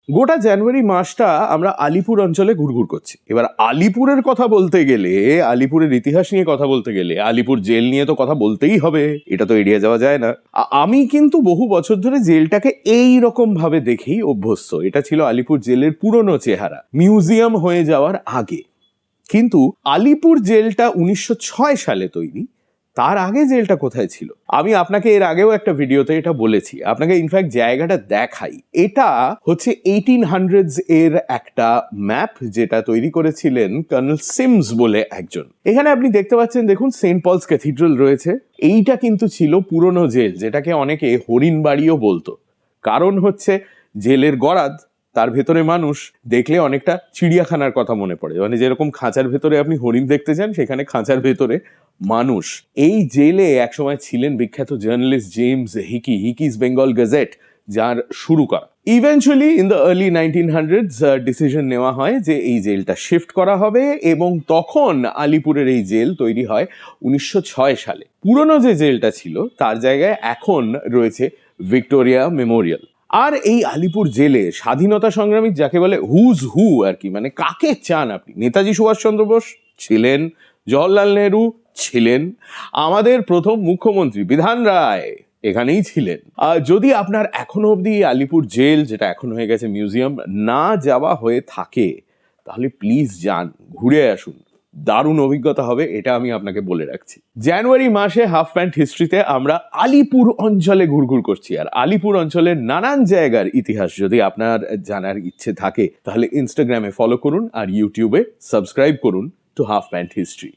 গোটা জানুয়ারি মাসটা আমরা আলিপুর অঞ্চলে ঘুরঘুর করছি। এবার আলিপুরের কথা বলতে গেলে, আলিপুরের ইতিহাস নিয়ে কথা বলতে গেলে আলিপুর জেল নিয়ে তো কথা বলতেই হবে, এটা তো এড়িয়ে যাওয়া যায় না। আমি কিন্তু বহু বছর ধরে জেলটাকে এই রকম ভাবে দেখেই অভ্যস্ত। এটা ছিল আলিপুর জেলের পুরনো চেহারা, মিউজিয়াম হয়ে যাওয়ার আগে। কিন্তু আলিপুর জেলটা 1906 সালে তৈরি, তার আগে জেলটা কোথায় ছিল? আমি আপনাকে এর আগেও একটা ভিডিওতে এটা বলেছি, আপনাকে ইনফ্যাক্ট জায়গাটা দেখাই। এটা হচ্ছে 1800s এর একটা ম্যাপ, যেটা তৈরি করেছিলেন কর্নেল সিমস বলে একজন। এখানে আপনি দেখতে পাচ্ছেন, দেখুন সেন্ট পলস ক্যাথিড্রাল রয়েছে। এইটা কিন্তু ছিল পুরনো জেল, যেটাকে অনেকে হরিণবাড়িও বলতো। কারণ হচ্ছে জেলের গরাদ, তার ভেতরে মানুষ দেখলে অনেকটা চিড়িয়াখানার কথা মনে পড়ে। মানে যেরকম খাঁচার ভেতরে আপনি হরিণ দেখতে যান, সেখানে খাঁচার ভেতরে মানুষ। এই জেলে একসময় ছিলেন বিখ্যাত journalist James Hicky, Hicky's Bengal gazette, যার শুরু করা। Eventually in the early 1900s decision নেওয়া হয় যে এই জেলটা শিফট করা হবে, এবং তখন আলিপুরের এই জেল তৈরি হয় 1906 সালে। পুরনো যে জেলটা ছিল তার জায়গায় এখন রয়েছে ভিক্টোরিয়া মেমোরিয়াল। আর এই আলিপুর জেলে স্বাধীনতা সংগ্রামী, যাকে বলে হুজ হু আর কি, মানে কাকে চান আপনি? নেতাজি সুভাষচন্দ্র বোস ছিলেন, জওহরলাল নেহরু ছিলেন, আমাদের প্রথম মুখ্যমন্ত্রী বিধান রায় এখানেই ছিলেন। যদি আপনার এখনো অবধি আলিপুর জেল, যেটা এখন হয়ে গেছে মিউজিয়াম, না যাওয়া হয়ে থাকে, তাহলে প্লিজ যান, ঘুরে আসুন। দারুণ অভিজ্ঞতা হবে, এটা আমি আপনাকে বলে রাখছি। জানুয়ারি মাসে হাফ প্যান্ট হিস্ট্রিতে আমরা আলিপুর অঞ্চলে ঘুরঘুর করছি। আর আলিপুর অঞ্চলের নানান জায়গার ইতিহাস যদি আপনার জানার ইচ্ছে থাকে, তাহলে ইনস্টাগ্রামে ফলো করুন আর ইউটিউবে সাবস্ক্রাইব করুন টু হাফ প্যান্ট হিস্ট্রি।